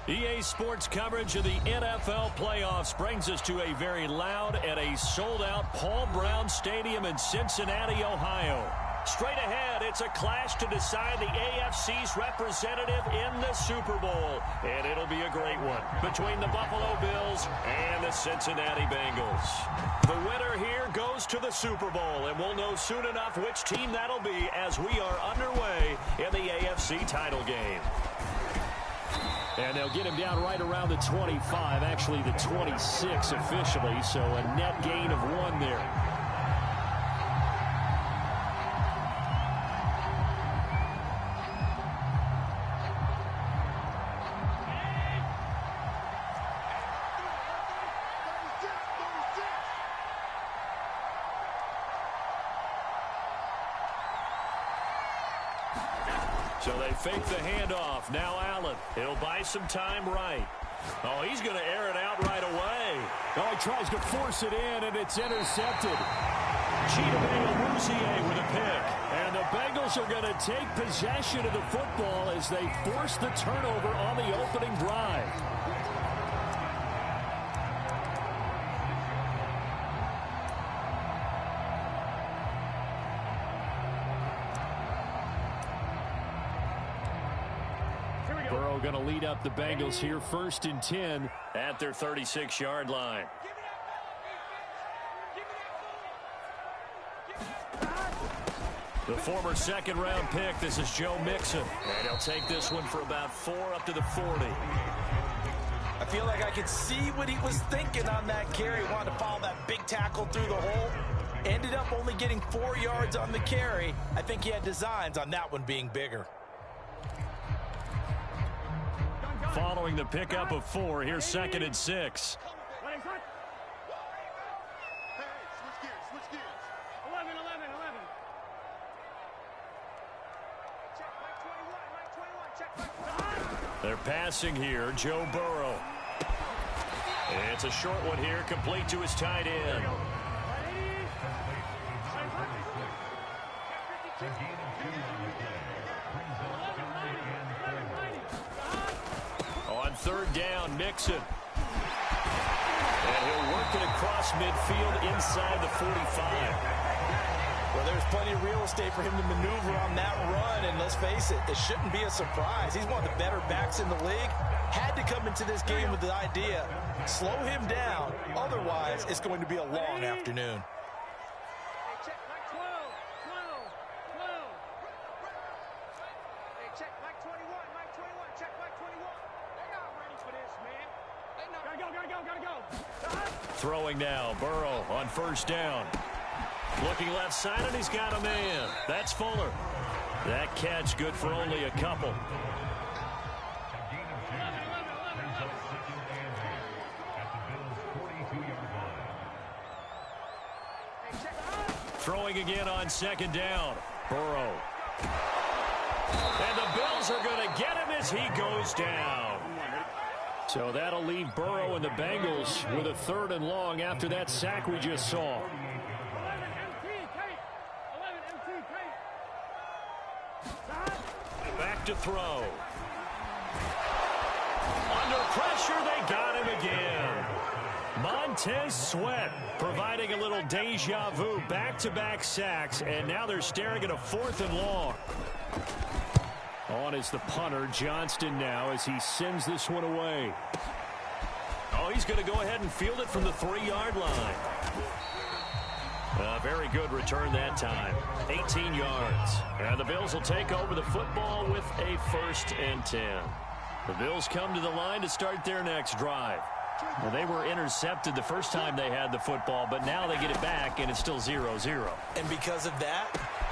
EA Sports coverage of the NFL playoffs brings us to a very loud and a sold-out Paul Brown Stadium in Cincinnati, Ohio. Straight ahead, it's a clash to decide the AFC's representative in the Super Bowl. And it'll be a great one between the Buffalo Bills and the Cincinnati Bengals. The winner here goes to the Super Bowl, and we'll know soon enough which team that'll be as we are underway in the AFC title game. And they'll get him down right around the 25, actually the 26 officially, so a net gain of 1 there. So they fake the handoff. Now Allen. He'll buy some time right. Oh, he's going to air it out right away. Oh, he tries to force it in, and it's intercepted. Chidobe with a pick. And the Bengals are going to take possession of the football as they force the turnover on the opening drive. Burrow going to lead up the Bengals here, 1st and 10 at their 36-yard line. The former second-round pick, this is Joe Mixon. And he'll take this one for about 4 up to the 40. I feel like I could see what he was thinking on that carry. Wanted to follow that big tackle through the hole. Ended up only getting 4 yards on the carry. I think he had designs on that one being bigger. Following the pickup of 4, here's 2nd and 6. They're passing here, Joe Burrow. It's a short one here, complete to his tight end. On 3rd down, Mixon. And he'll work it across midfield inside the 45. Well, there's plenty of real estate for him to maneuver on that run, and let's face it, it shouldn't be a surprise. He's one of the better backs in the league. Had to come into this game with the idea, slow him down, otherwise it's going to be a long afternoon. Throwing now, Burrow on 1st down. Looking left side, and he's got a man. That's Fuller. That catch good for only a couple. Throwing again on 2nd down. Burrow. And the Bills are going to get him as he goes down. So that'll leave Burrow and the Bengals with a 3rd and long after that sack we just saw. Back to throw. Under pressure, they got him again. Montez Sweat providing a little deja vu, back-to-back sacks, and now they're staring at a 4th and long. On is the punter, Johnston now, as he sends this one away. Oh, he's going to go ahead and field it from the 3-yard line. Very good return that time. 18 yards. And the Bills will take over the football with a 1st and 10. The Bills come to the line to start their next drive. Well, they were intercepted the first time they had the football, but now they get it back, and it's still 0-0. And because of that,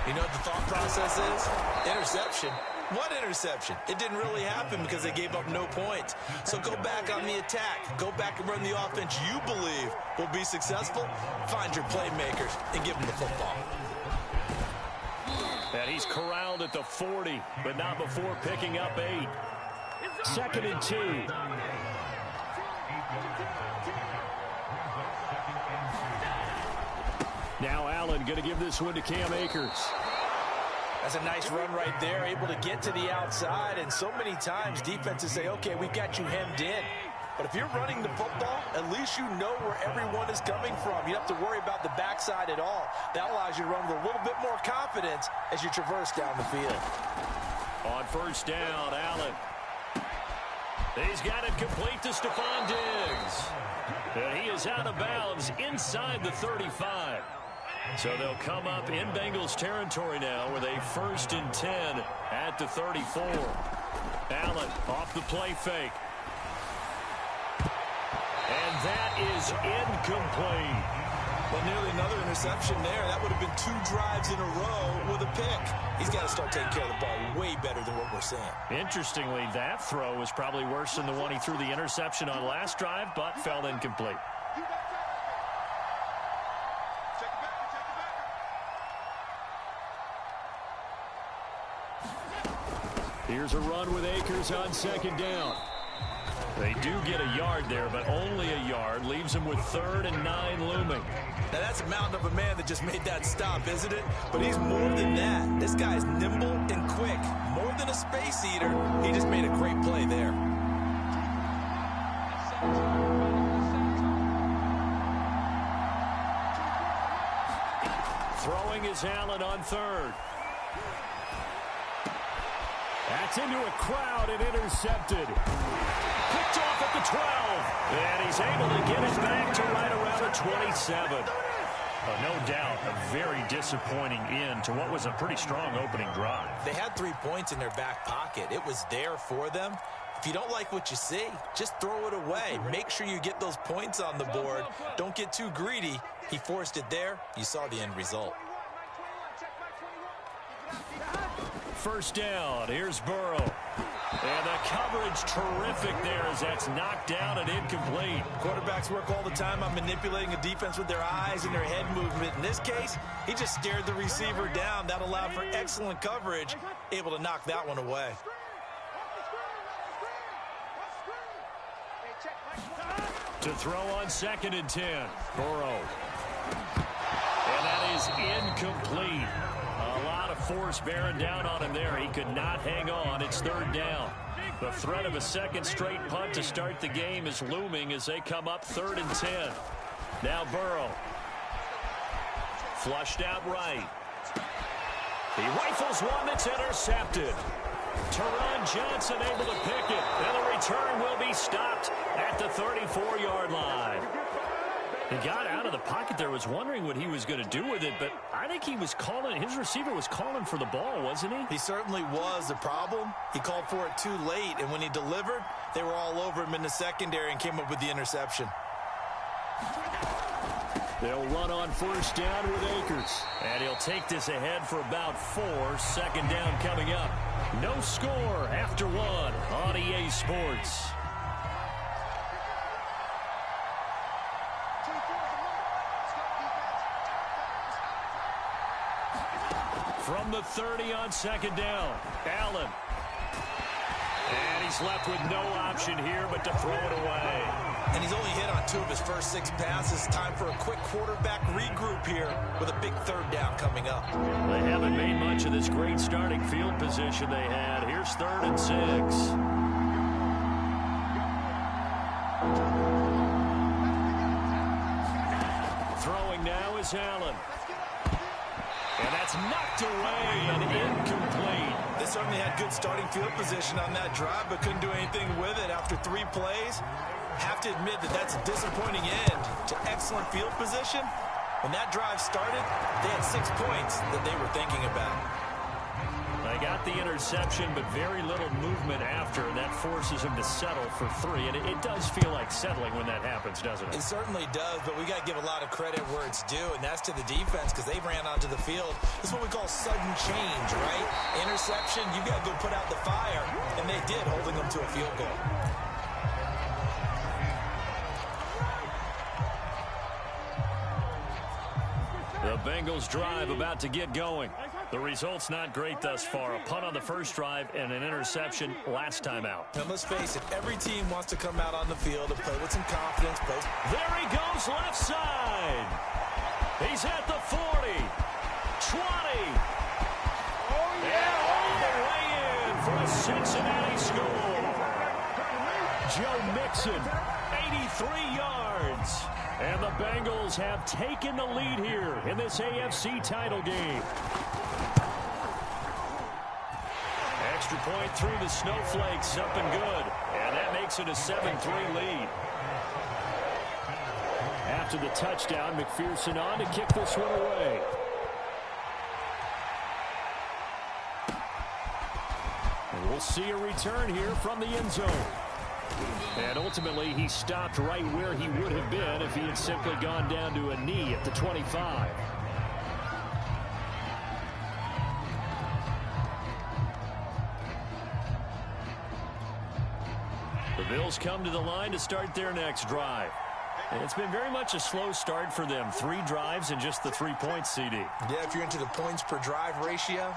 you know what the thought process is? Interception. What interception? It didn't really happen because they gave up no points. So go back on the attack. Go back and run the offense you believe will be successful. Find your playmakers and give them the football. And he's corralled at the 40, but not before picking up 8. 2nd and 2. Now Allen going to give this one to Cam Akers. That's a nice run right there, able to get to the outside. And so many times defenses say, okay, we've got you hemmed in. But if you're running the football, at least you know where everyone is coming from. You don't have to worry about the backside at all. That allows you to run with a little bit more confidence as you traverse down the field. On first down, Allen. He's got it complete to Stephon Diggs. And he is out of bounds inside the 35. So they'll come up in Bengals territory now with a 1st and 10 at the 34. Allen off the play fake. And that is incomplete. Well, nearly another interception there. That would have been 2 drives in a row with a pick. He's got to start taking care of the ball way better than what we're seeing. Interestingly, that throw was probably worse than the one he threw the interception on last drive, but fell incomplete. Here's a run with Akers on 2nd down. They do get a yard there, but only a yard. Leaves them with 3rd and 9 looming. Now, that's a mountain of a man that just made that stop, isn't it? But he's more than that. This guy's nimble and quick. More than a space eater, he just made a great play there. Throwing is Allen on 3rd. That's into a crowd and intercepted. Picked off at the 12. And he's able to get it back to right around the 27. No doubt a very disappointing end to what was a pretty strong opening drive. They had 3 points in their back pocket. It was there for them. If you don't like what you see, just throw it away. Make sure you get those points on the board. Don't get too greedy. He forced it there. You saw the end result. First down. Here's Burrow. And the coverage terrific there as that's knocked down and incomplete. Quarterbacks work all the time on manipulating a defense with their eyes and their head movement. In this case, he just stared the receiver down. That allowed for excellent coverage, able to knock that one away. To throw on 2nd and 10. Burrow. And that is incomplete. A lot of force bearing down on him there. He could not hang on. It's 3rd down. The threat of a 2nd straight punt to start the game is looming as they come up 3rd and 10. Now Burrow. Flushed out right. He rifles one that's intercepted. Teron Johnson able to pick it. And the return will be stopped at the 34-yard line. He got out of the pocket there, was wondering what he was going to do with it, but I think he was calling, his receiver was calling for the ball, wasn't he? He certainly was. The problem, he called for it too late, and when he delivered, they were all over him in the secondary and came up with the interception. They'll run on first down with Akers, and he'll take this ahead for about 4. 2nd down coming up. No score after 1 on EA Sports. From the 30 on 2nd down, Allen. And he's left with no option here but to throw it away. And he's only hit on 2 of his first 6 passes. Time for a quick quarterback regroup here with a big 3rd down coming up. They haven't made much of this great starting field position they had. Here's 3rd and 6. Throwing now is Allen. And that's knocked away and incomplete. They certainly had good starting field position on that drive, but couldn't do anything with it after 3 plays. Have to admit that that's a disappointing end to excellent field position. When that drive started, they had 6 points that they were thinking about. They got the interception, but very little movement after, and that forces him to settle for 3. And it does feel like settling when that happens, doesn't it? It certainly does, but we got to give a lot of credit where it's due, and that's to the defense because they ran onto the field. This is what we call sudden change, right? Interception, you got to go put out the fire, and they did, holding them to a field goal. The Bengals drive about to get going. The result's not great thus far. A punt on the first drive and an interception last time out. And let's face it, every team wants to come out on the field and play with some confidence. There he goes left side. He's at the 40, 20, And all the way in for a Cincinnati score. Joe Mixon, 83 yards. And the Bengals have taken the lead here in this AFC title game. Extra point through the snowflakes, up and good. And that makes it a 7-3 lead. After the touchdown, McPherson on to kick this one away. And we'll see a return here from the end zone. And ultimately, he stopped right where he would have been if he had simply gone down to a knee at the 25. The Bills come to the line to start their next drive. And it's been very much a slow start for them. 3 drives and just the 3 points, CD. Yeah, if you're into the points per drive ratio,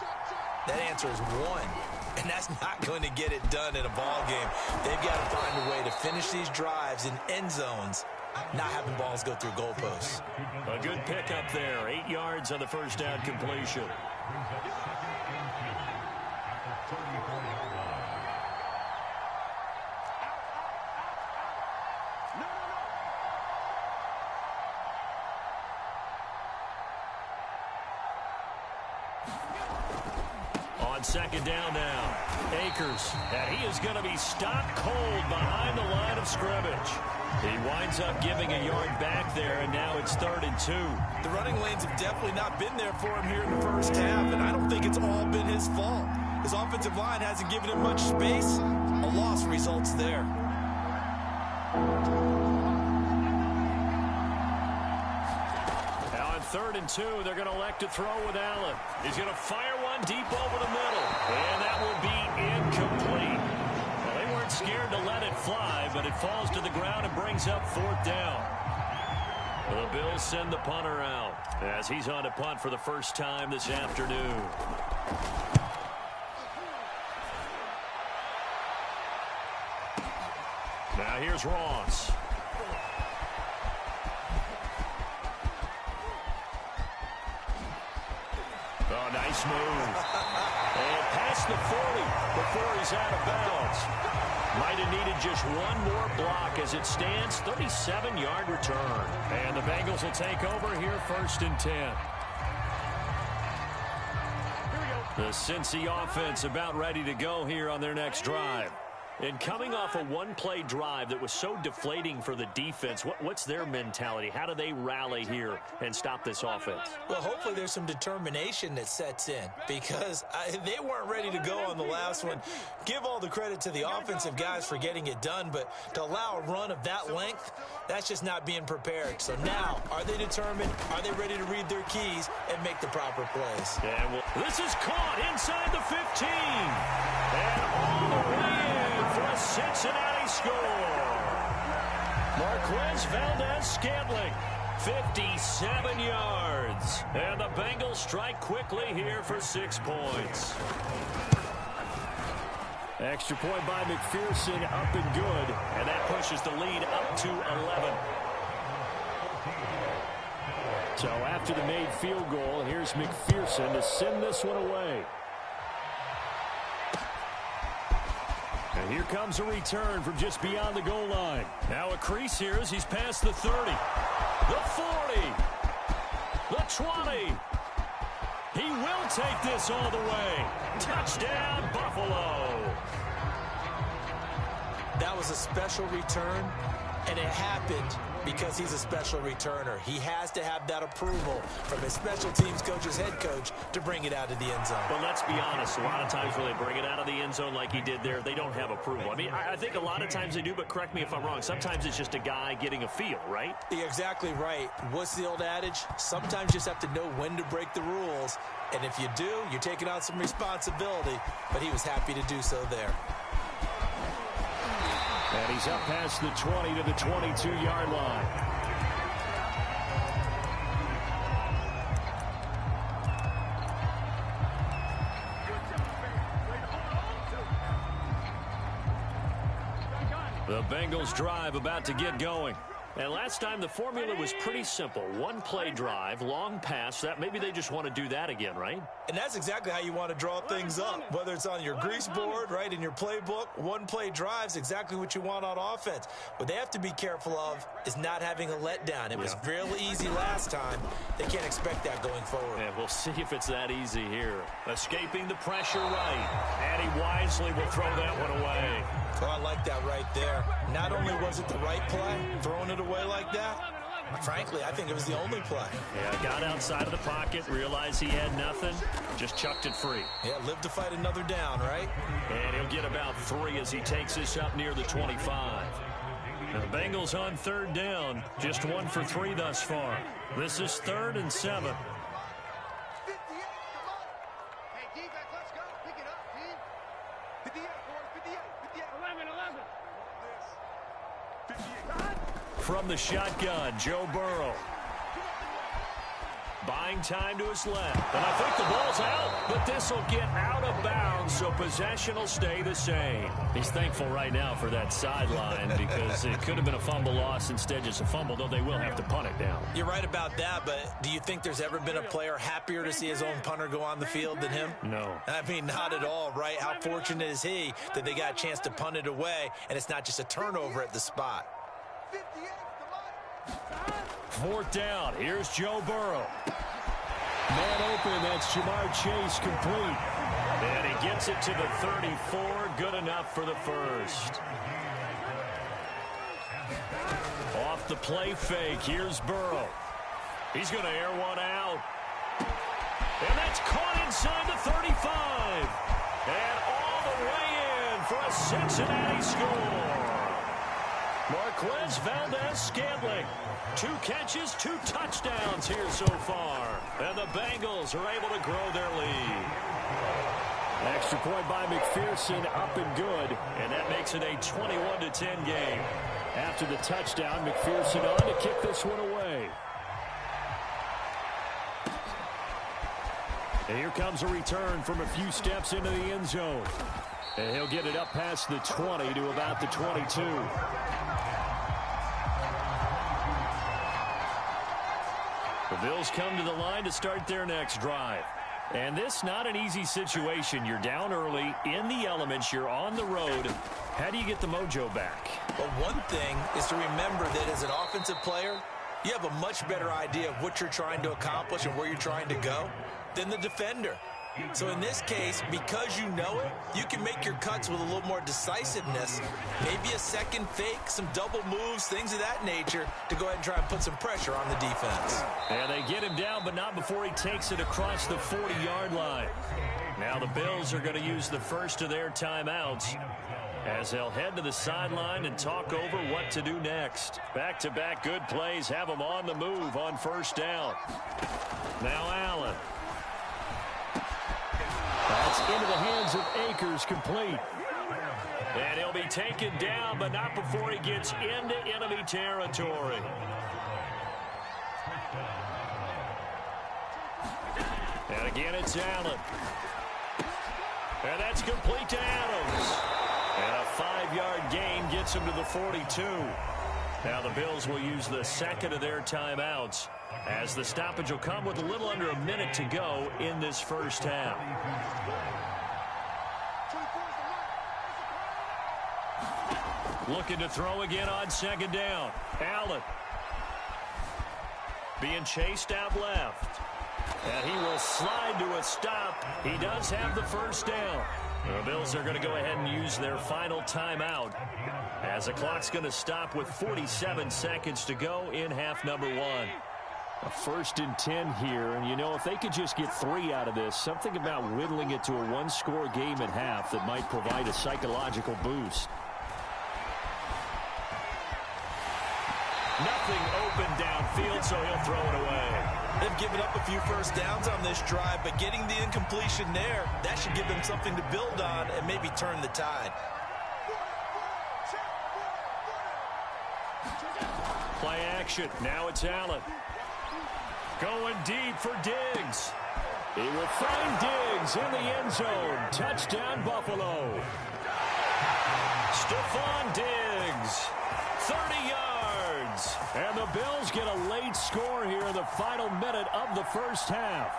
that answer is 1. And that's not going to get it done in a ball game. They've got to find a way to finish these drives in end zones, not having balls go through goalposts. A good pickup there. 8 yards on the first down completion. On second down now, Akers, and he is going to be stopped cold behind the line of scrimmage. He winds up giving a yard back there, and now it's 3rd and 2. The running lanes have definitely not been there for him here in the first half, and I don't think it's all been his fault. His offensive line hasn't given him much space. A loss results there. Now on 3rd and 2, they're going to elect to throw with Allen. He's going to fire one deep over the middle, and that will be incomplete. Well, they weren't scared to let it fly, but it falls to the ground and brings up 4th down. The Bills send the punter out as he's on to punt for the first time this afternoon. Now here's Ross. Oh, nice move. And past the 40 before he's out of bounds. Might have needed just one more block as it stands. 37-yard return. And the Bengals will take over here 1st and 10. The Cincy offense about ready to go here on their next drive. And coming off a one-play drive that was so deflating for the defense, what's their mentality? How do they rally here and stop this offense? Well, hopefully there's some determination that sets in because they weren't ready to go on the last one. Give all the credit to the offensive guys for getting it done, but to allow a run of that length, that's just not being prepared. So now, are they determined? Are they ready to read their keys and make the proper plays? And this is caught inside the 15. And all the way in for a Cincinnati score. Marquez Valdez-Scantling, 57 yards. And the Bengals strike quickly here for 6 points. Extra point by McPherson, up and good. And that pushes the lead up to 11. So after the made field goal, here's McPherson to send this one away. And here comes a return from just beyond the goal line. Now a crease here as he's past the 30. The 40. The 20. He will take this all the way. Touchdown, Buffalo. That was a special return, and it happened because he's a special returner. He has to have that approval from his special teams coach's head coach to bring it out of the end zone. But let's be honest, a lot of times when they bring it out of the end zone like he did there, they don't have approval. I mean, I think a lot of times they do, but correct me if I'm wrong. Sometimes it's just a guy getting a feel, right? You're exactly right. What's the old adage? Sometimes you just have to know when to break the rules. And if you do, you're taking on some responsibility. But he was happy to do so there. And he's up past the 20 to the 22-yard line. The Bengals drive about to get going. And last time the formula was pretty simple. One play drive, long pass. That maybe they just want to do that again, right? And that's exactly how you want to draw things up. Whether it's on your grease board, right, in your playbook, one play drive's exactly what you want on offense. What they have to be careful of is not having a letdown. It was real easy last time. They can't expect that going forward. And we'll see if it's that easy here. Escaping the pressure right. And he wisely will throw that one away. Oh, I like that right there. Not only was it the right play, throwing it away like that, frankly, I think it was the only play. Yeah, got outside of the pocket, realized he had nothing, just chucked it free. Yeah, live to fight another down, right? And he'll get about 3 as he takes this up near the 25. Now the Bengals on 3rd down, just 1 for 3 thus far. This is 3rd and 7. From the shotgun, Joe Burrow. Buying time to his left. And I think the ball's out, but this will get out of bounds, so possession will stay the same. He's thankful right now for that sideline because it could have been a fumble loss, instead just a fumble, though they will have to punt it down. You're right about that, but do you think there's ever been a player happier to see his own punter go on the field than him? No. I mean, not at all, right? How fortunate is he that they got a chance to punt it away, and it's not just a turnover at the spot. 4th down. Here's Joe Burrow. Man open. That's Jamar Chase complete. And he gets it to the 34. Good enough for the first. Off the play fake. Here's Burrow. He's going to air one out. And that's caught inside the 35. And all the way in for a Cincinnati score. Marquez Valdez-Scantling. 2 catches, 2 touchdowns here so far. And the Bengals are able to grow their lead. Extra point by McPherson, up and good. And that makes it a 21-10 game. After the touchdown, McPherson on to kick this one away. And here comes a return from a few steps into the end zone. And he'll get it up past the 20 to about the 22. The Bills come to the line to start their next drive. And this not an easy situation. You're down early, in the elements, you're on the road. How do you get the mojo back? Well, one thing is to remember that as an offensive player, you have a much better idea of what you're trying to accomplish and where you're trying to go than the defender. So in this case, because you know it, you can make your cuts with a little more decisiveness, maybe a second fake, some double moves, things of that nature, to go ahead and try and put some pressure on the defense. And they get him down, but not before he takes it across the 40-yard line. Now the Bills are going to use the first of their timeouts as they'll head to the sideline and talk over what to do next. Back-to-back good plays have them on the move on 1st down. Now Allen. That's into the hands of Akers, complete. And he'll be taken down, but not before he gets into enemy territory. And again, it's Allen. And that's complete to Adams. And a 5-yard gain gets him to the 42. Now the Bills will use the second of their timeouts, as the stoppage will come with a little under a minute to go in this first half. Looking to throw again on 2nd down. Allen. Being chased out left. And he will slide to a stop. He does have the 1st down. The Bills are going to go ahead and use their final timeout, as the clock's going to stop with 47 seconds to go in half number 1. A 1st and 10 here, and you know, if they could just get 3 out of this, something about whittling it to a 1-score game at half that might provide a psychological boost. Nothing open downfield, so he'll throw it away. They've given up a few 1st downs on this drive, but getting the incompletion there, that should give them something to build on and maybe turn the tide. Play action. Now it's Allen. Going deep for Diggs. He will find Diggs in the end zone. Touchdown, Buffalo. Stephon Diggs. 30 yards. And the Bills get a late score here in the final minute of the first half.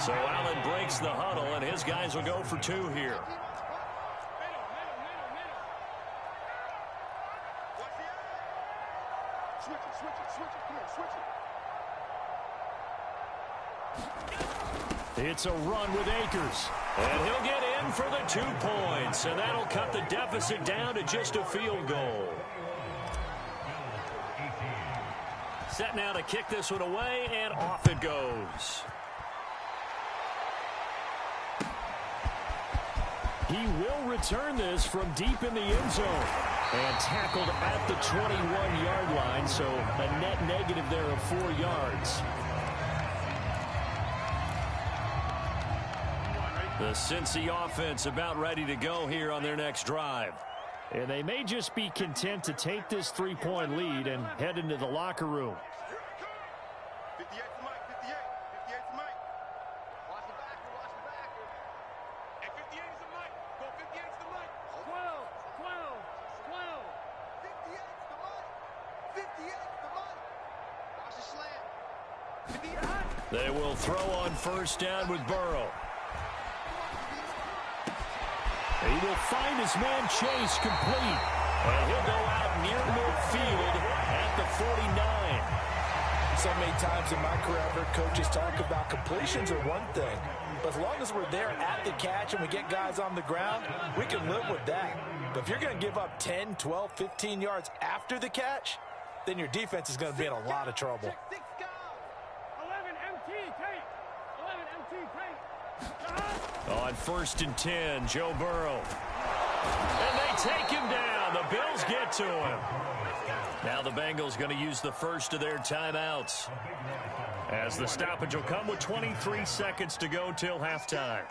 So Allen breaks the huddle, and his guys will go for 2 here. It's a run with Akers. And he'll get in for the 2 points. And that'll cut the deficit down to just a field goal. Set now to kick this one away, and off it goes. He will return this from deep in the end zone. And tackled at the 21-yard line, so a net negative there of 4 yards. The Cincy offense about ready to go here on their next drive. And they may just be content to take this 3-point lead and head into the locker room. 58 to Mike, 58. 58 to Mike. Watch the backer, watch the backer. Hey, 58 is the Mike. Go 58 to the Mike. 12, 12, 12. 58 to the Mike. 58 to the Mike. Watch the slant. 58. They will throw on first down with Burrow. He will find his man Chase complete. And he'll go out near midfield at the 49. So many times in my career, I've heard coaches talk about completions are one thing. But as long as we're there at the catch and we get guys on the ground, we can live with that. But if you're going to give up 10, 12, 15 yards after the catch, then your defense is going to be in a lot of trouble. 11 MT, take. 11 MT, take. On 1st and 10, Joe Burrow. And they take him down. The Bills get to him. Now the Bengals going to use the first of their timeouts, as the stoppage will come with 23 seconds to go till halftime.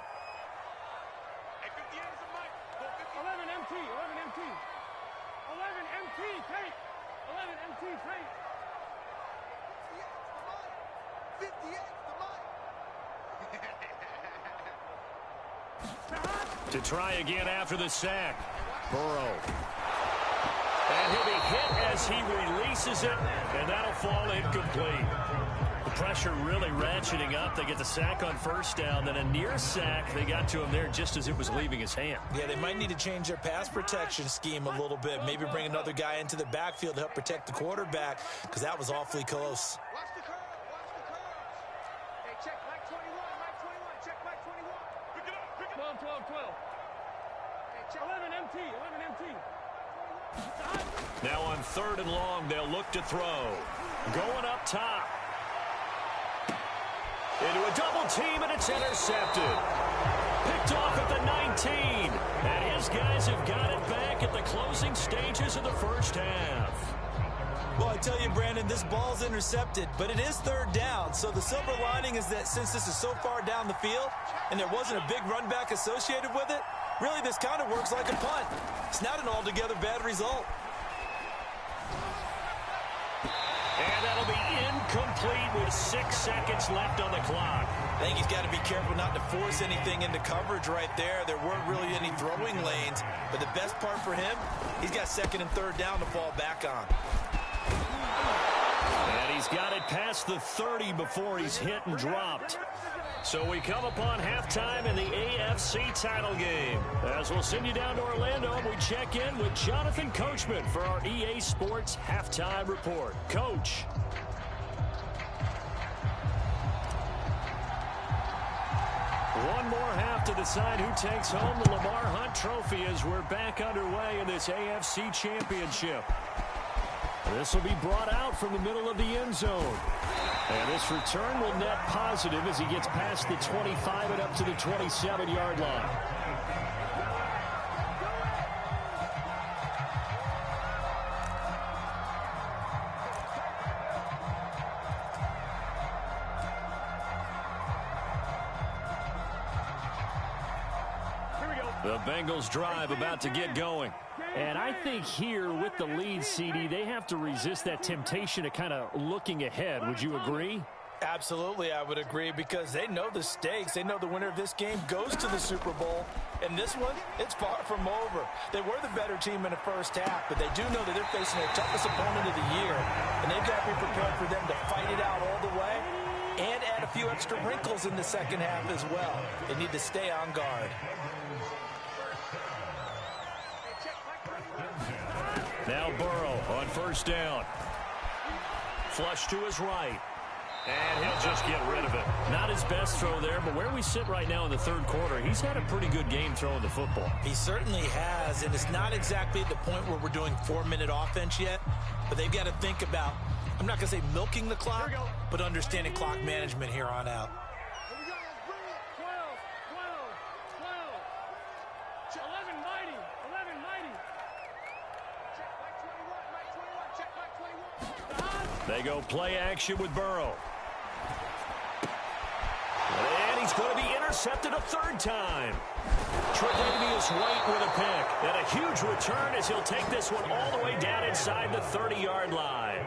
11 MT, 11 MT. 11 MT, take. 11 MT, take. 58 to the To try again after the sack. Burrow. And he'll be hit as he releases it, and that'll fall incomplete. The pressure really ratcheting up. They get the sack on first down, then a near sack. They got to him there just as it was leaving his hand. Yeah, they might need to change their pass protection scheme a little bit. Maybe bring another guy into the backfield to help protect the quarterback, because that was awfully close. Watch the curve, watch the curve. Hey, check Mike 21, Mike 21, check Mike 21. Pick it up, pick it up. 12, 12, 12. Hey, check 11 MT, 11 MT. Now on 3rd and long, they'll look to throw. Going up top. Into a double team, and it's intercepted. Picked off at the 19. And his guys have got it back at the closing stages of the first half. Well, I tell you, Brandon, this ball's intercepted, but it is 3rd down. So the silver lining is that since this is so far down the field and there wasn't a big run back associated with it, really this kind of works like a punt. It's not an altogether bad result. And that'll be incomplete with 6 seconds left on the clock. I think he's got to be careful not to force anything into coverage right there. There weren't really any throwing lanes, but the best part for him, he's got 2nd and 3rd down to fall back on. And he's got it past the 30 before he's hit and dropped. So we come upon halftime in the AFC title game. As we'll send you down to Orlando, and we check in with Jonathan Coachman for our EA Sports Halftime Report. Coach. One more half to decide who takes home the Lamar Hunt Trophy as we're back underway in this AFC Championship. This will be brought out from the middle of the end zone. And this return will net positive as he gets past the 25 and up to the 27-yard line. The Bengals drive about to get going. And I think here with the lead, CD, they have to resist that temptation of kind of looking ahead. Would you agree? Absolutely, I would agree, because they know the stakes. They know the winner of this game goes to the Super Bowl. And this one, it's far from over. They were the better team in the first half, but they do know that they're facing their toughest opponent of the year. And they've got to be prepared for them to fight it out all the way and add a few extra wrinkles in the second half as well. They need to stay on guard. Now Burrow on first down. Flush to his right. And he'll just get rid of it. Not his best throw there, but where we sit right now in the third quarter, he's had a pretty good game throwing the football. He certainly has, and it's not exactly at the point where we're doing 4-minute offense yet, but they've got to think about, I'm not going to say milking the clock, but understanding clock management here on out. 11 mighty. Check, Mike 21. They go play action with Burrow. And he's going to be intercepted a third time. Tre'Davious White with a pick. And a huge return as he'll take this one all the way down inside the 30-yard line.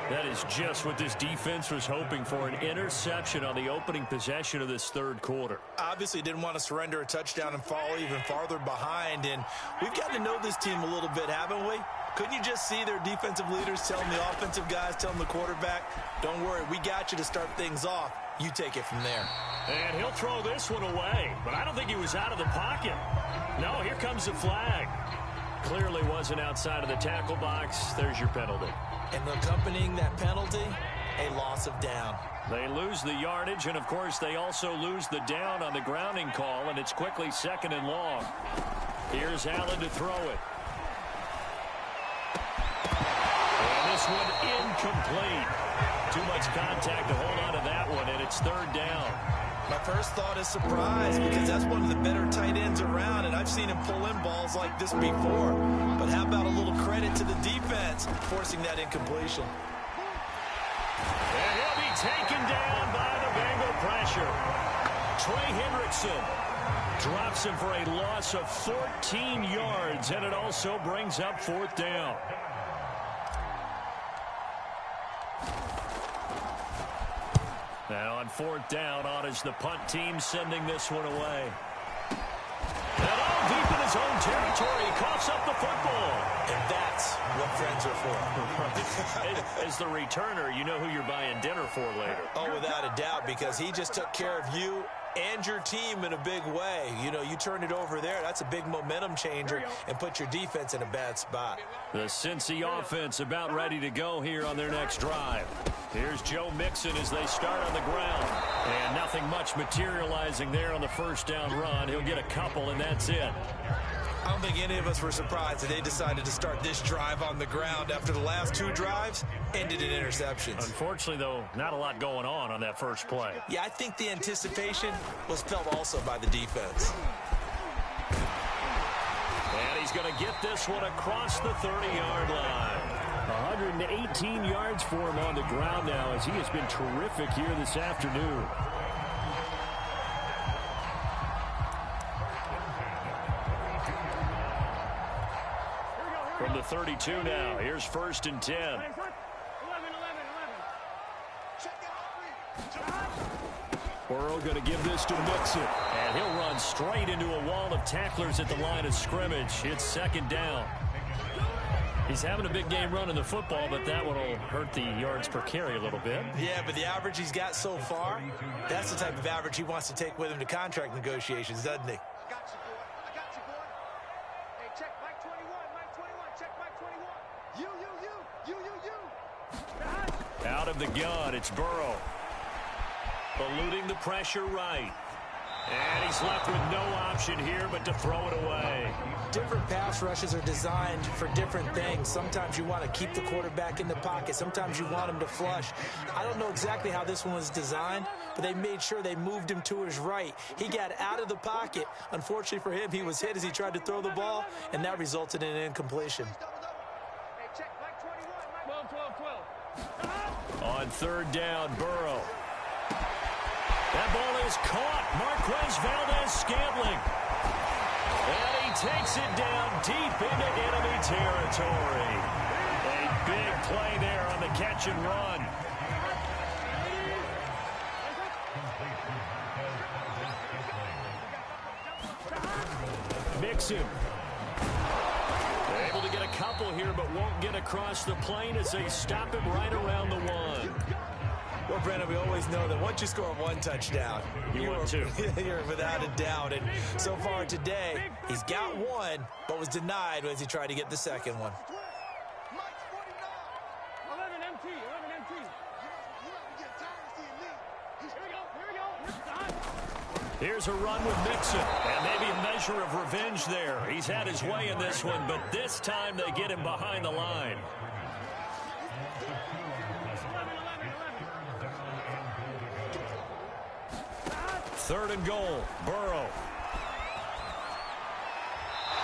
That is just what this defense was hoping for, an interception on the opening possession of this third quarter. Obviously didn't want to surrender a touchdown and fall even farther behind, and we've got to know this team a little bit, haven't we? Couldn't you just see their defensive leaders telling the offensive guys, telling the quarterback, don't worry, we got you to start things off. You take it from there. And he'll throw this one away, but I don't think he was out of the pocket. No, here comes the flag. Clearly wasn't outside of the tackle box. There's your penalty. And accompanying that penalty, a loss of down. They lose the yardage, and of course they also lose the down on the grounding call, and it's quickly 2nd and long. Here's Allen to throw it. And this one incomplete. Too much contact to hold on to that one, and it's 3rd down. My first thought is surprise, because that's one of the better tight ends around, and I've seen him pull in balls like this before. But how about a little credit to the defense forcing that incompletion? And he'll be taken down by the Bengal pressure. Trey Hendrickson drops him for a loss of 14 yards, and it also brings up 4th down. Now on 4th down, on is the punt team sending this one away. And all deep in his own territory, he coughs up the football. And that's what friends are for. As the returner, you know who you're buying dinner for later. Oh, without a doubt, because he just took care of you and your team in a big way. You know, you turn it over there, that's a big momentum changer and put your defense in a bad spot. The Cincy offense about ready to go here on their next drive. Here's Joe Mixon as they start on the ground. And nothing much materializing there on the first down run. He'll get a couple, and that's it. I don't think any of us were surprised that they decided to start this drive on the ground after the last 2 drives ended in interceptions. Unfortunately, though, not a lot going on that first play. Yeah, I think the anticipation was felt also by the defense. And he's going to get this one across the 30-yard line. 118 yards for him on the ground now, as he has been terrific here this afternoon. From the 32 now, here's 1st and 10. 11. Burrow going to give this to Mixon, and he'll run straight into a wall of tacklers at the line of scrimmage. It's 2nd down. He's having a big game running the football, but that one will hurt the yards per carry a little bit. Yeah, but the average he's got so far, that's the type of average he wants to take with him to contract negotiations, doesn't he? I got you, boy. Hey, check Mike 21. Check Mike 21. You. Out of the gun, it's Burrow. Eluding the pressure right. And he's left with no option here but to throw it away. Different pass rushes are designed for different things. Sometimes you want to keep the quarterback in the pocket. Sometimes you want him to flush. I don't know exactly how this one was designed, but they made sure they moved him to his right. He got out of the pocket. Unfortunately for him, he was hit as he tried to throw the ball, and that resulted in an incompletion. Hey, check Mike 21. 12. On 3rd down, Burrow. That ball is caught. Marquez Valdez-Scantling. And he takes it down deep into enemy territory. A big play there on the catch and run. Mixon. Able to get a couple here, but won't get across the plane as they stop him right around the one. Well, Brandon, we always know that once you score one touchdown, you're without a doubt. And so far today, he's got one, but was denied as he tried to get the second one. 11 MT, 11 MT. You have to get tired of seeing me. Here we go. Here's a run with Mixon, and maybe a measure of revenge there. He's had his way in this one, but this time they get him behind the line. Third and goal, Burrow.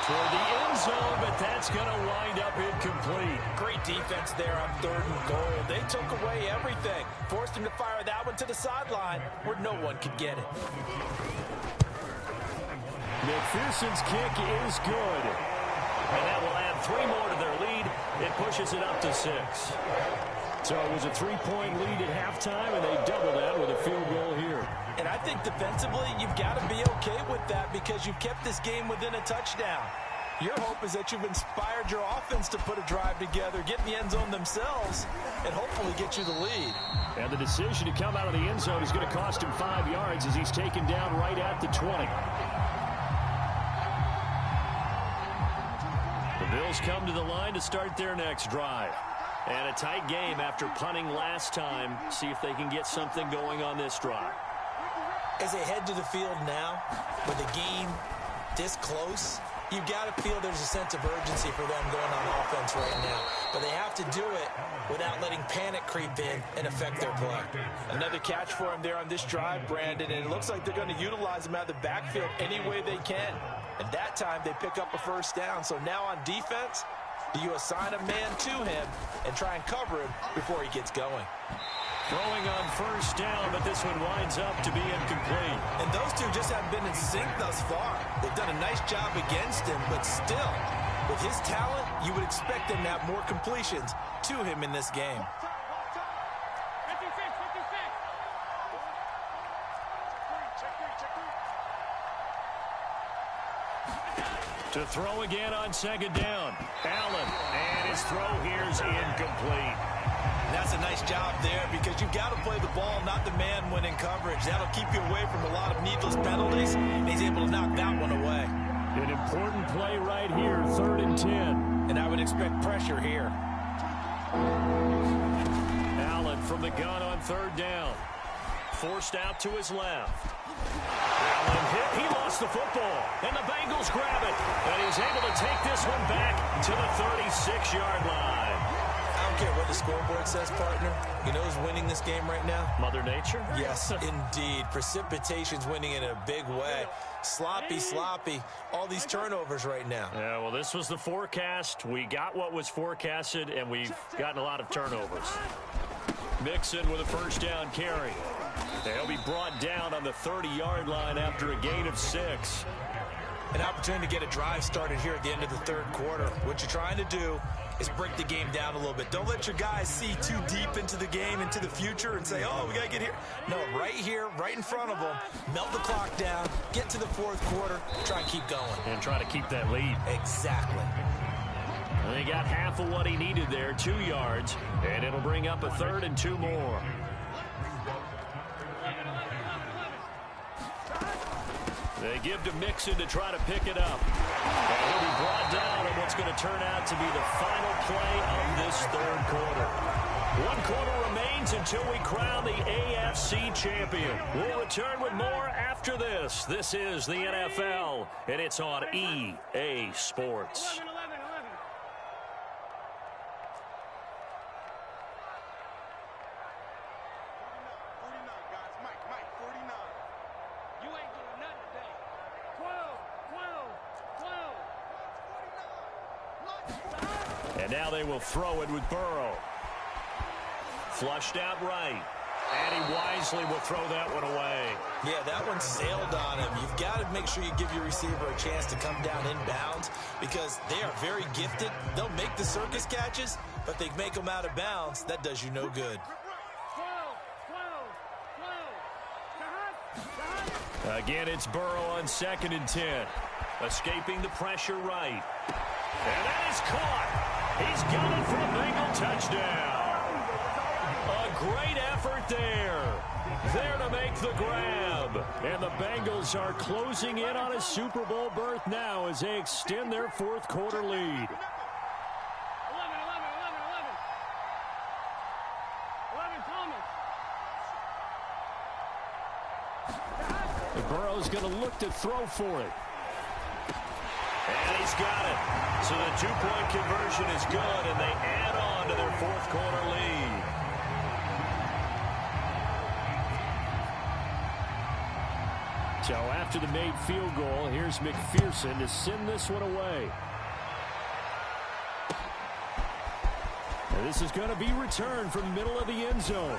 Toward the end zone, but that's going to wind up incomplete. Great defense there on third and goal. They took away everything. Forced him to fire that one to the sideline where no one could get it. McPherson's kick is good. And that will add 3 more to their lead. It pushes it up to 6. So it was a 3-point lead at halftime, and they double that with a field goal here. And I think defensively, you've got to be okay with that because you've kept this game within a touchdown. Your hope is that you've inspired your offense to put a drive together, get in the end zone themselves, and hopefully get you the lead. And the decision to come out of the end zone is going to cost him 5 yards as he's taken down right at the 20. The Bills come to the line to start their next drive. And a tight game after punting last time. See if they can get something going on this drive. As they head to the field now, with the game this close, you've got to feel there's a sense of urgency for them going on offense right now. But they have to do it without letting panic creep in and affect their play. Another catch for him there on this drive, Brandon, and it looks like they're going to utilize him out of the backfield any way they can. And that time they pick up a first down. So now on defense, do you assign a man to him and try and cover him before he gets going? Throwing on first down, but this one winds up to be incomplete. And those two just haven't been in sync thus far. They've done a nice job against him, but still, with his talent, you would expect them to have more completions to him in this game. To throw again on second down. Allen, and his throw here is incomplete. And that's a nice job there because you've got to play the ball, not the man when in coverage. That'll keep you away from a lot of needless penalties, and he's able to knock that one away. An important play right here, 3rd and 10. And I would expect pressure here. Allen from the gun on 3rd down. Forced out to his left. Allen hit. He lost the football, and the Bengals grab it. And he's able to take this one back to the 36-yard line. I don't care what the scoreboard says, partner. You know who's winning this game right now? Mother Nature? Yes, indeed. Precipitation's winning in a big way. Sloppy. All these turnovers right now. Yeah, well, this was the forecast. We got what was forecasted, and we've gotten a lot of turnovers. Mixon with a first down carry. They'll be brought down on the 30-yard line after a gain of 6. An opportunity to get a drive started here at the end of the 3rd quarter. What you're trying to do is break the game down a little bit. Don't let your guys see too deep into the game, into the future, and say, oh, we got to get here. No, right here, right in front of them, melt the clock down, get to the 4th quarter, try and keep going. And try to keep that lead. Exactly. And they got half of what he needed there, 2 yards, and it'll bring up a 3rd and 2 more. They give to Mixon to try to pick it up. And he'll be brought down on what's going to turn out to be the final play of this 3rd quarter. 1 quarter remains until we crown the AFC champion. We'll return with more after this. This is the NFL, and it's on EA Sports. 11. And now they will throw it with Burrow. Flushed out right. And he wisely will throw that one away. Yeah, that one sailed on him. You've got to make sure you give your receiver a chance to come down inbounds because they are very gifted. They'll make the circus catches, but they make them out of bounds. That does you no good. 12. Again, it's Burrow on 2nd and 10. Escaping the pressure right. And that is caught. He's got it for a Bengal touchdown. A great effort there. There to make the grab. And the Bengals are closing in on a Super Bowl berth now as they extend their fourth quarter lead. 11, Thomas. Burrow's going to look to throw for it. And he's got it. So the two-point conversion is good, and they add on to their fourth quarter lead. So after the made field goal, here's McPherson to send this one away. And this is going to be returned from the middle of the end zone.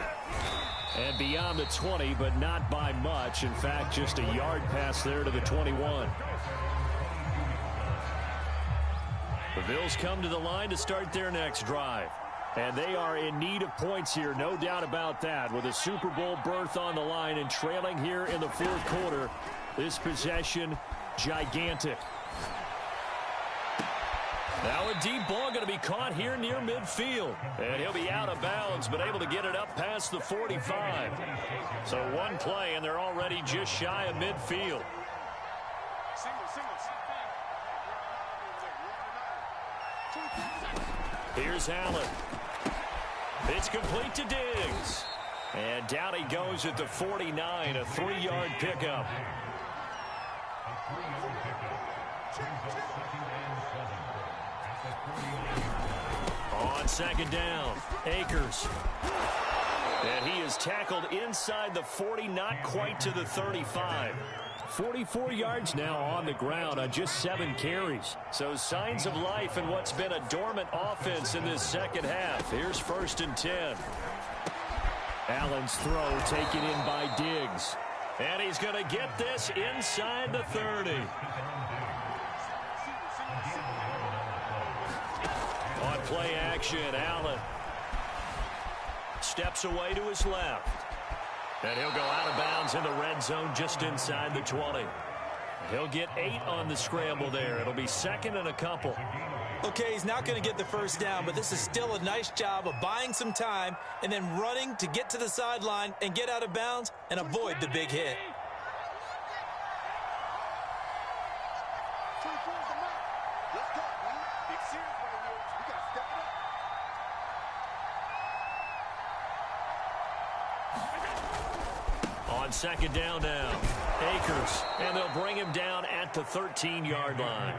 And beyond the 20, but not by much. In fact, just a yard pass there to the 21. The Bills come to the line to start their next drive. And they are in need of points here, no doubt about that. With a Super Bowl berth on the line and trailing here in the fourth quarter, this possession, gigantic. Now a deep ball going to be caught here near midfield. And he'll be out of bounds, but able to get it up past the 45. So one play, and they're already just shy of midfield. Here's Allen. It's complete to Diggs. And down he goes at the 49, a 3-yard pickup. On 2nd down, Akers. And he is tackled inside the 40, not quite to the 35. 44 yards now on the ground on just 7 carries. So signs of life in what's been a dormant offense in this second half. Here's 1st and 10. Allen's throw taken in by Diggs. And he's going to get this inside the 30. On play action, Allen steps away to his left. And he'll go out of bounds in the red zone just inside the 20. He'll get 8 on the scramble there. It'll be 2nd and a couple. Okay, he's not going to get the first down, but this is still a nice job of buying some time and then running to get to the sideline and get out of bounds and avoid the big hit. On 2nd down now, Akers, and they'll bring him down at the 13-yard line.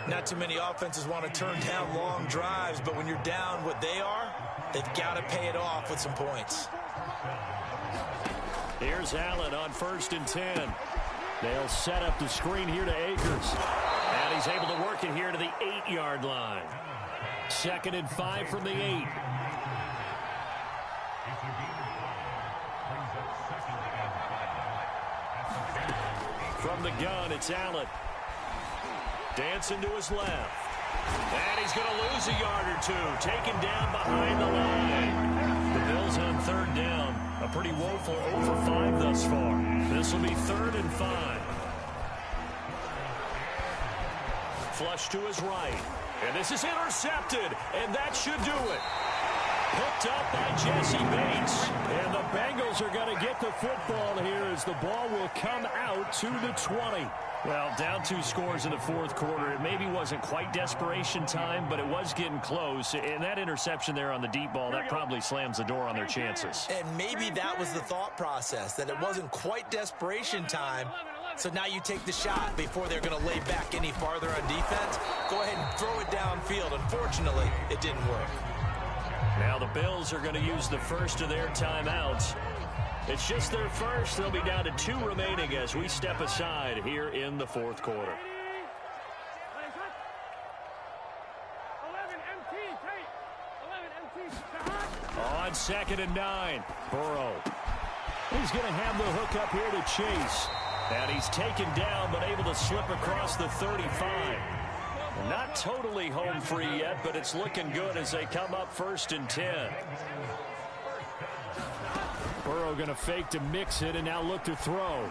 Not too many offenses want to turn down long drives, but when you're down what they are, they've got to pay it off with some points. Here's Allen on 1st and 10. They'll set up the screen here to Akers. And he's able to work it here to the 8-yard line. 2nd and 5 from the 8. From the gun, it's Allen. Dancing to his left. And he's going to lose a yard or two. Taken down behind the line. The Bills on 3rd down. A pretty woeful 0 for 5 thus far. This will be 3rd and 5. Flush to his right. And this is intercepted. And that should do it. Picked up by Jesse Bates. And the Bengals are going to get the football here as the ball will come out to the 20. Well, down 2 scores in the fourth quarter. It maybe wasn't quite desperation time, but it was getting close. And that interception there on the deep ball, that probably slams the door on their chances. And maybe that was the thought process, that it wasn't quite desperation time. So now you take the shot before they're going to lay back any farther on defense. Go ahead and throw it downfield. Unfortunately, it didn't work. Now the Bills are going to use the first of their timeouts. It's just their first. They'll be down to 2 remaining as we step aside here in the fourth quarter. 11 MT. On 2nd and 9, Burrow. He's going to have the hook up here to Chase. And he's taken down but able to slip across the 35. Not totally home free yet, but it's looking good as they come up 1st and 10. Burrow going to fake to mix it and now look to throw.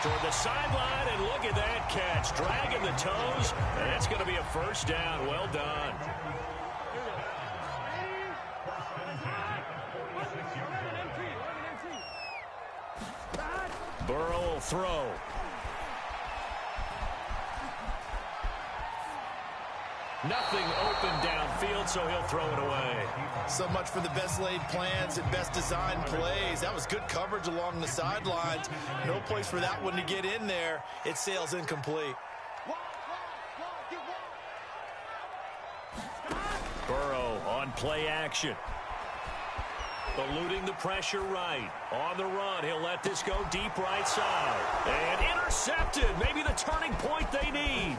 toward the sideline, and look at that catch. Dragging the toes, and that's going to be a first down. Well done. Burrow will throw. Nothing open downfield, so he'll throw it away. So much for the best laid plans and best designed plays. That was good coverage along the sidelines. No place for that one to get in there. It sails incomplete. Burrow on play action. Eluding the pressure right. On the run, he'll let this go deep right side. And intercepted. Maybe the turning point they need.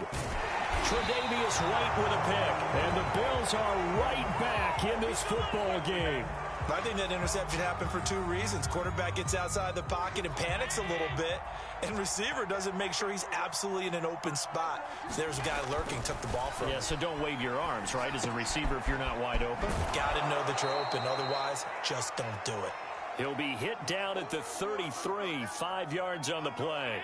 Tre'Davious White with a pick. And the Bills are right back in this football game. I think that interception happened for two reasons. Quarterback gets outside the pocket and panics a little bit, and receiver doesn't make sure he's absolutely in an open spot. So there's a guy lurking, took the ball from him. Yeah, so don't wave your arms, right, as a receiver if you're not wide open. Got to know that you're open. Otherwise, just don't do it. He'll be hit down at the 33, 5 yards on the play.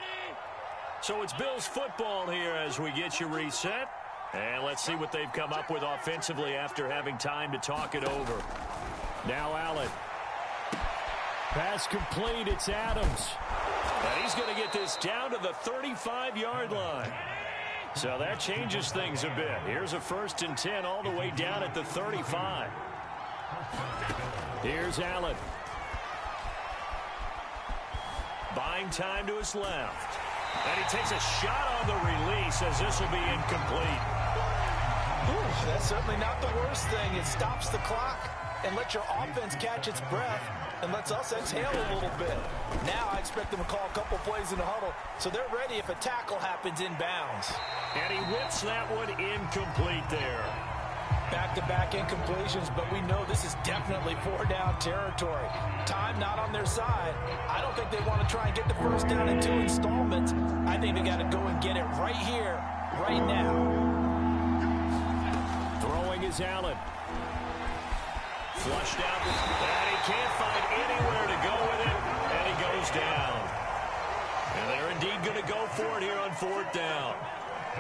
So it's Bills football here as we get you reset. And let's see what they've come up with offensively after having time to talk it over. Now Allen. Pass complete. It's Adams. And he's going to get this down to the 35-yard line. So that changes things a bit. Here's a 1st and 10 all the way down at the 35. Here's Allen. Buying time to his left. And he takes a shot on the release as this will be incomplete. Ooh, that's certainly not the worst thing. It stops the clock and lets your offense catch its breath and lets us exhale a little bit. Now I expect them to call a couple plays in the huddle so they're ready if a tackle happens inbounds. And he whips that one incomplete there. Back-to-back incompletions, but we know this is definitely 4-down territory. Time not on their side. I don't think they want to try and get the first down in 2 installments. I think they got to go and get it right here, right now. Throwing is Allen. Flushed out, and he can't find anywhere to go with it, and he goes down. And they're indeed going to go for it here on 4th down.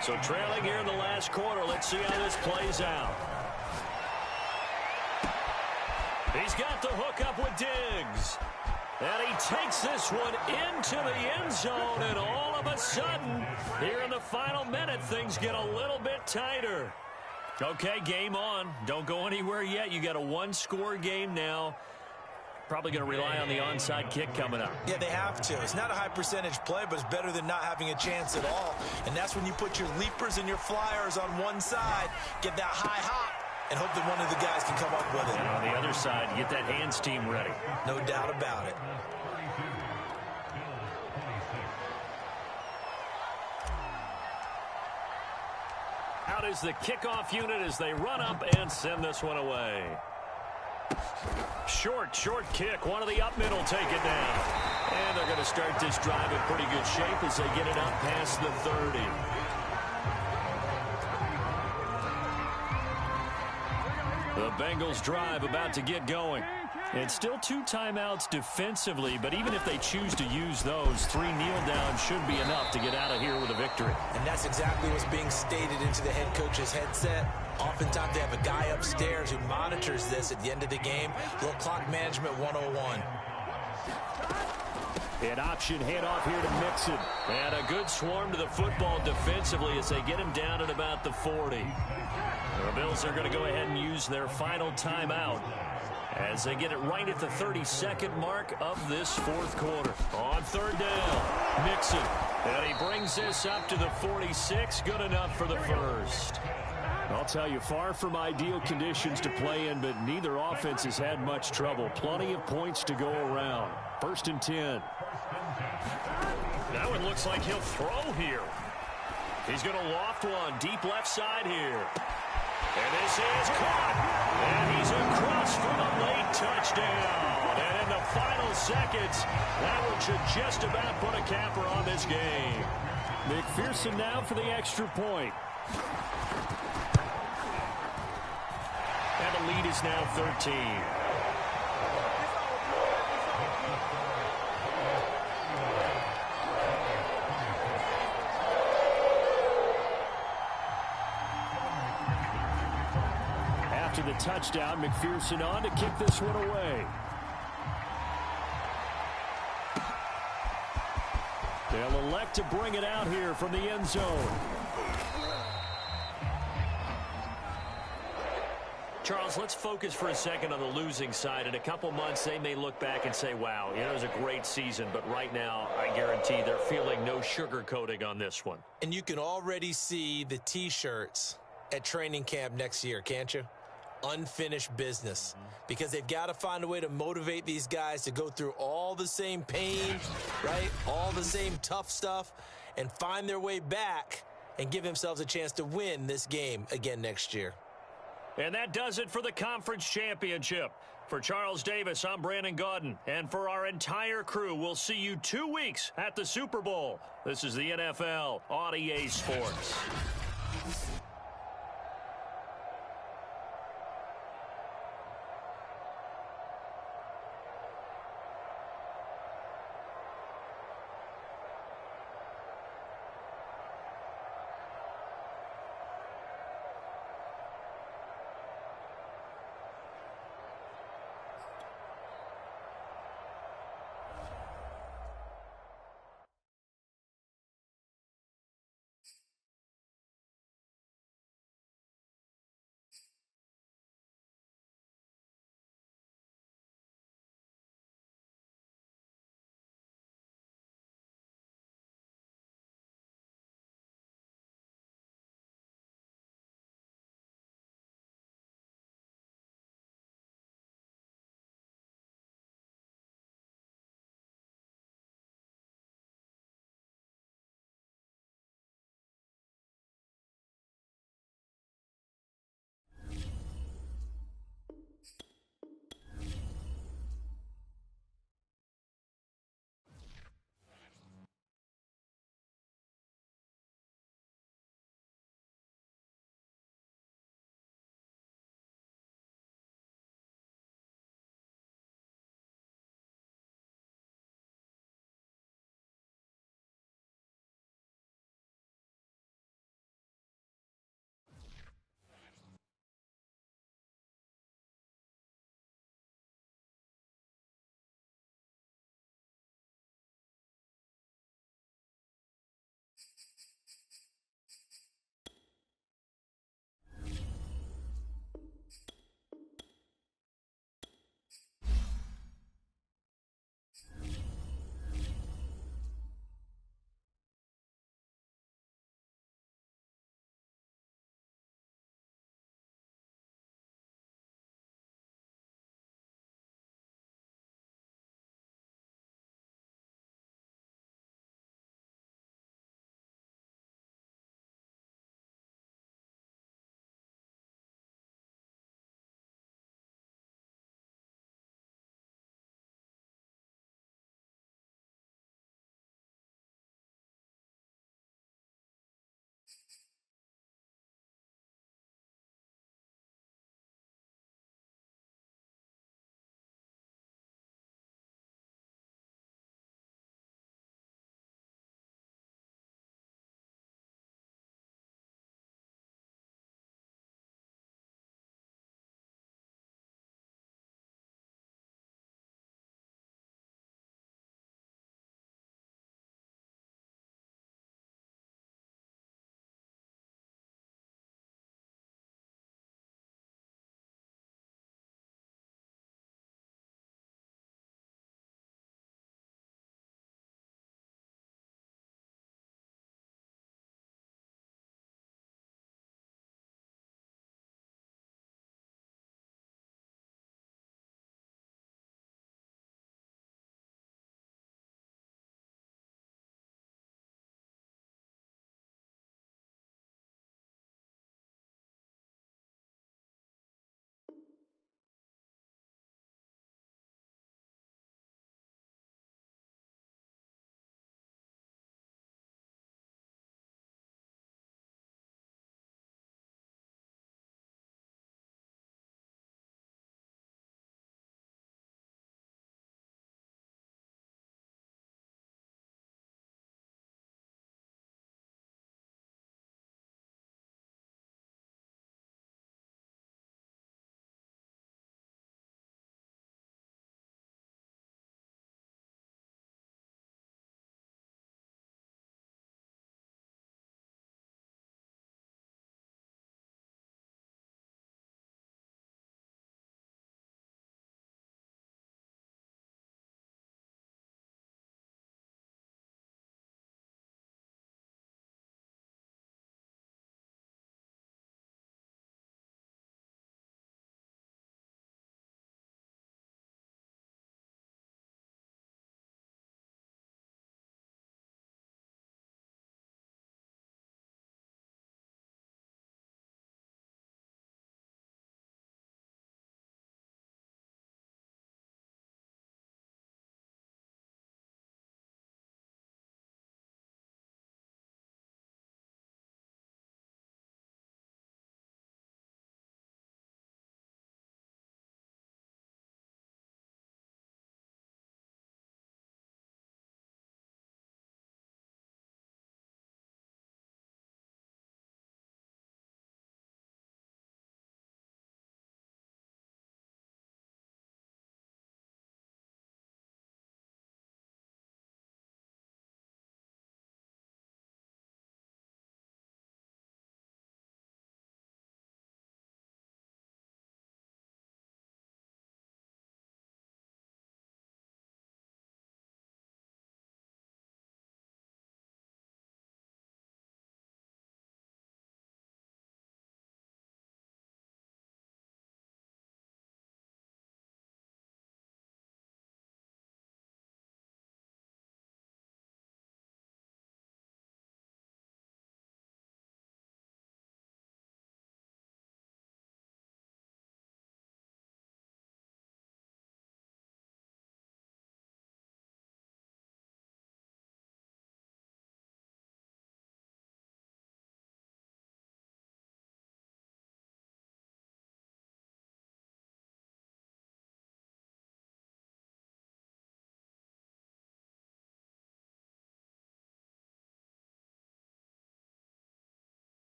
So trailing here in the last quarter, let's see how this plays out. He's got the hook up with Diggs. And he takes this one into the end zone, and all of a sudden, here in the final minute, things get a little bit tighter. Okay, game on. Don't go anywhere yet. You got a 1-score game now. Probably going to rely on the onside kick coming up. Yeah, they have to. It's not a high percentage play, but it's better than not having a chance at all. And that's when you put your leapers and your flyers on one side, get that high hop, and hope that one of the guys can come up with it. And on the other side, get that hands team ready. No doubt about it. Out is the kickoff unit as they run up and send this one away. Short kick. One of the up middle take it down. And they're going to start this drive in pretty good shape as they get it up past the 30. The Bengals drive about to get going. It's still 2 timeouts defensively, but even if they choose to use those, 3 kneel downs should be enough to get out of here with a victory. And that's exactly what's being stated into the head coach's headset. Oftentimes they have a guy upstairs who monitors this at the end of the game. Little clock management 101. An option handoff here to Mixon. And a good swarm to the football defensively as they get him down at about the 40. The Bills are going to go ahead and use their final timeout as they get it right at the 32nd mark of this 4th quarter. On 3rd down, Mixon. And he brings this up to the 46. Good enough for the first. I'll tell you, far from ideal conditions to play in, but neither offense has had much trouble. Plenty of points to go around. 1st and 10. That one looks like he'll throw here. He's going to loft one deep left side here. And this is caught. And he's across for the late touchdown. And in the final seconds, that one should just about put a capper on this game. McPherson now for the extra point. And the lead is now 13. after the touchdown. McPherson on to kick this one away. They'll elect to bring it out here from the end zone. Charles, let's focus for a second on the losing side. In a couple months, they may look back and say, wow, it was a great season. But right now, I guarantee they're feeling no sugarcoating on this one. And you can already see the T-shirts at training camp next year, can't you? Unfinished business. Because they've got to find a way to motivate these guys to go through all the same pain, right? All the same tough stuff, and find their way back and give themselves a chance to win this game again next year. And that does it for the conference championship. For Charles Davis, I'm Brandon Gaudin. And for our entire crew, we'll see you 2 weeks at the Super Bowl. This is the NFL on EA Sports.